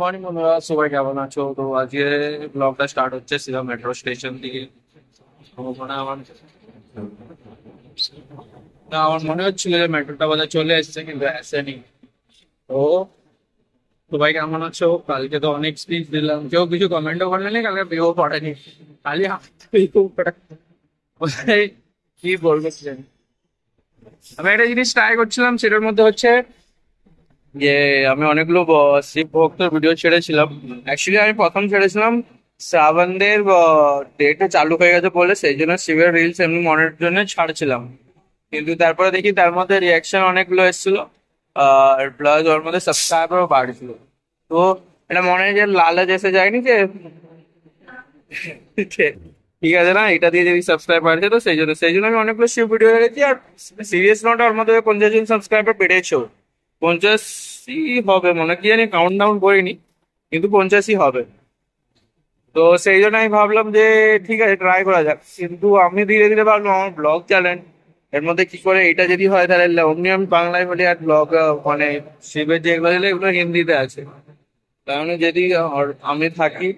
Morning বন্ধুরা, সবাই কেমন আছো? তো আজকে ব্লগটা স্টার্ট হচ্ছে সিধা মেট্রো স্টেশন থেকে। তো মানে আমার মনে হচ্ছিল যে মেট্রোটা বোধহয় চলে এসেছে, কিন্তু আসেনি। তো সবাই কেমন আছো? কালকে তো অনেক স্পিচ দিলাম, কেউ কিছু কমেন্টও করেনি, কালকে ভিউ পড়েনি। খালি ভিউ পড়ে। কোথায় কি বলবো কি জানি। আমি একটা জিনিস ট্রাই করছিলাম, সেটার মধ্যে হচ্ছে যে আমি অনেকগুলো শিব ভক্তের ভিডিও ছেড়েছিলাম। অ্যাকচুয়ালি আমি প্রথম ছেড়েছিলাম শ্রাবণদের ডেটে চালু হয়ে গেছে বলে, সেই জন্য শিবের রিলস এমনি মনের জন্য ছাড়ছিলাম। কিন্তু তারপরে দেখি তার মধ্যে রিয়াকশন অনেকগুলো এসেছিল, আর প্লাস ওর মধ্যে সাবস্ক্রাইবারও বাড়ছিল। তো এটা মনে হয় যে লালচ এসে যায়নি যে ঠিক আছে না, এটা দিয়ে যদি সাবস্ক্রাইব বাড়ছে, তো সেই জন্য আমি অনেকগুলো শিব ভিডিও রেখেছি। আর সিরিয়াস নোট, ওর মধ্যে 50 জন সাবস্ক্রাইবার বেড়েছেও। 50ই হবে মনে হয়, কি জানি, কাউন্ট ডাউন করিনি, কিন্তু 50ই হবে। তো সেই জন্য আমি ভাবলাম যে ঠিক আছে, ট্রাই করা যাক। কিন্তু আমি ধীরে ধীরে ভাবলাম আমার ব্লগ চ্যানেল, এর মধ্যে কি করে এটা যদি হয় তাহলে অমনি আমি বাংলায় বলি, আর ব্লগ মানে শিবের যেগুলো দিলে এগুলো হিন্দিতে আছে। তার মানে যদি আমি থাকি,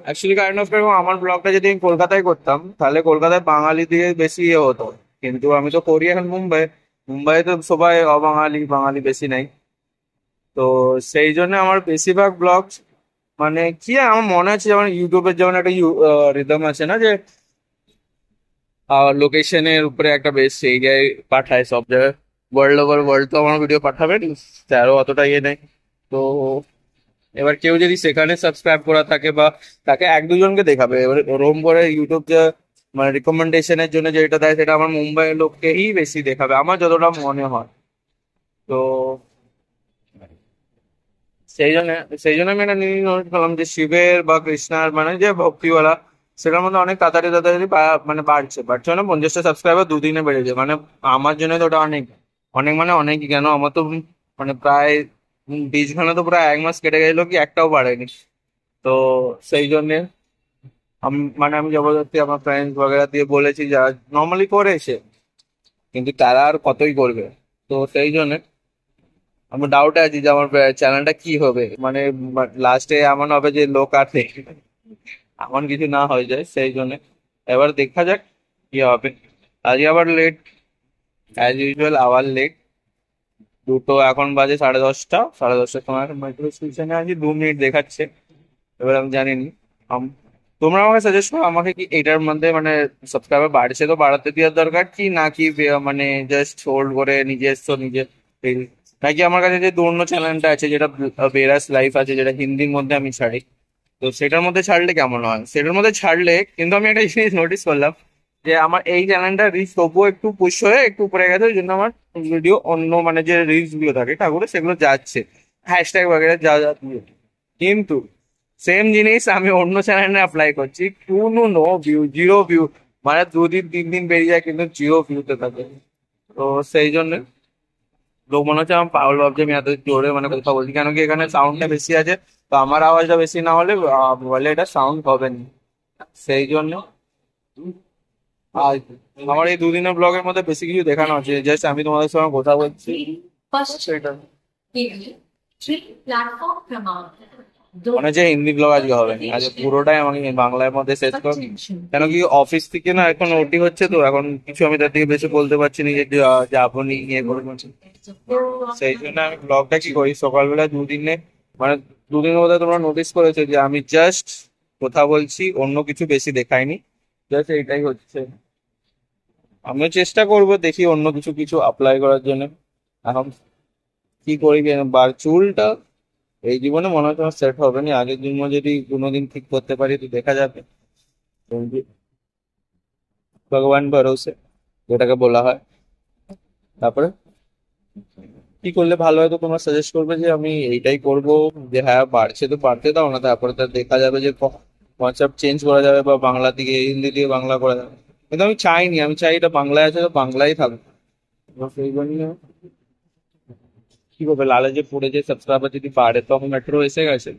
অ্যাকচুয়ালি কাইন্ড অফ আমার ব্লগটা যদি আমি কলকাতায় করতাম, তাহলে কলকাতায় বাঙালি দিয়ে বেশি ইয়ে হতো। কিন্তু আমি তো করি এখন মুম্বাই। মুম্বাইয়ে তো সবাই অবাঙালি, বাঙালি বেশি নাই। তো সেই জন্য আমার বেশিরভাগ ব্লগ, মানে কি আমার মনে আছে, যেমন ইউটিউবের যেমন একটা রিদম আছে না, যে লোকেশনের উপরে একটা বেশ এরিয়ায় পাঠায় সব জায়গায়। ওয়ার্ল্ড ওভার ওয়ার্ল্ড তো আমার ভিডিও পাঠাবেন, তারও অতটা ইয়ে নেই। তো এবার কেউ যদি সেখানে সাবস্ক্রাইব করা থাকে, বা তাকে এক দুজনকে দেখাবে, এবার ওরকম করে ইউটিউব যে মানে রিকমেন্ডেশনের জন্য যেটা দেয়, সেটা আমার মুম্বাইয়ের লোককেই বেশি দেখাবে আমার যতটা মনে হয়। তো সেই জন্য সেই জন্য আমি এটা নিয়ে নোট করলাম যে শিবের বা কৃষ্ণার মানে যে ভক্তিওয়ালা, সেটার মধ্যে অনেক তাড়াতাড়ি তাড়াতাড়ি মানে বাড়ছে বাড়ছে, মানে 50টা সাবস্ক্রাইবার দুদিনে বেড়েছে। মানে আমার জন্য তো ওটা অনেক, অনেক মানে অনেকই। কেন, আমার তো মানে প্রায় 20 ঘন্টা, তো প্রায় 1 মাস কেটে গেল কি একটাও বাড়েনি। তো সেই জন্যে আমি জবরদস্তি আমার ফ্রেন্ডস বগেরা দিয়ে বলেছি, যারা নর্মালি করেছে, কিন্তু তারা আর কতই করবে। তো সেই জন্য আমি ডাউটে আছি যে আমার চ্যানেলটা কি হবে, মানে লাস্টে এমন হবে যে লোক আর দেখবে না। এমন কিছু না হয়ে যায়, সেই জন্য এবার দেখা যাক কি হবে। আজকে আবার লেট, অ্যাজ ইউজুয়াল আবার লেট। দুটো এখন বাজে, 10:30। 10:30টার সময় এখন মেট্রো স্টেশনে আছি, 2 মিনিট দেখাচ্ছে। এবার আমি জানিনি। তোমরা আমাকে সাজেস্ট করো, আমাকে কি এটার মধ্যে মানে সাবস্ক্রাইবার বাড়ছে তো বাড়াতে দেওয়ার দরকার, কি নাকি মানে জাস্ট হোল্ড করে নিজস্ব নিজে reel? নাকি আমার কাছে যে অন্য চ্যানেলটা আছে, যেটা বেরাস লাইফ আছে, যেটা হিন্দির মধ্যে আমি ছাড়ি, তো সেটার মধ্যে ছাড়লে কেমন হয়? সেটার মধ্যে ছাড়লে কিন্তু আমি একটা জিনিস নোটিস করলাম, যে আমার এই চ্যানেলটা রিচ তবুও একটু পুশ হয়ে একটু উপরে গেছে, ওই জন্য আমার ভিডিও অন্য মানে যে রিলস গুলো থাকে ঠাকুরের, সেগুলো যাচ্ছে হ্যাশট্যাগ বগেরা যা যা দিয়ে। কিন্তু সেম জিনিস আমি অন্য চ্যানেলে অ্যাপ্লাই করছি, কোনো নো ভিউ, জিরো ভিউ। মানে 2 দিন 3 দিন বেরিয়ে যায়, কিন্তু জিরো ভিউতে থাকে। তো সেই জন্য লোক মনে হচ্ছে আমার পাগল ভাবছে আমি এত জোরে মানে কথা বলছি, কেন কি এখানে সাউন্ডটা বেশি আছে। তো আমার আওয়াজটা বেশি না হলে বলে এটা সাউন্ড হবে না। সেই জন্য আর আমার এই 2 দিনের ব্লগের মধ্যে বেশি কিছু দেখানো আছে, জাস্ট আমি তোমাদের সঙ্গে কথা বলছি সেটা। মনে হচ্ছে হিন্দি ব্লগ আজকে হবে না, আজকে পুরোটাই আমাকে বাংলার মধ্যে শেষ কর। কেন কি অফিস থেকে না এখন ওটি হচ্ছে, তো এখন কিছু আমি তার থেকে বেশি বলতে পারছি না যে যাবো নি ইয়ে করবো। সেই জন্য আমি ব্লগটা কি করি, সকালবেলা 2 দিনে মানে 2 দিনের মধ্যে তোমরা নোটিস করেছো যে আমি জাস্ট কথা বলছি, অন্য কিছু বেশি দেখাইনি। জাস্ট এইটাই হচ্ছে। আমিও চেষ্টা করব, দেখি অন্য কিছু কিছু অ্যাপ্লাই করার জন্য। এখন কি করি বা চুলটা এই জীবনে মনে হচ্ছে আমার সেট হবে না, আগের জন্য যদি কোনোদিন ঠিক করতে পারি তো দেখা যাবে। কিন্তু ভগবান ভরসে, যেটাকে বলা হয়। তারপরে কি করলে ভালো হয়, তো তোমরা সাজেস্ট করবে যে আমি এইটাই করব, যে হ্যাঁ বাড়ছে তো বাড়তে দাও না, তারপরে তার দেখা যাবে যে কনসেপ্ট চেঞ্জ করা যাবে, বা বাংলা থেকে হিন্দি দিয়ে বাংলা করা যাবে। কিন্তু আমি চাইনি, আমি চাই এটা বাংলায় আছে তো বাংলায় থাকবে। তো সেই জন্য কি করবে, লালে পড়ে যে সাবস্ক্রাইবার যদি বাড়ে, তো আমার মেট্রো এসে গেছে।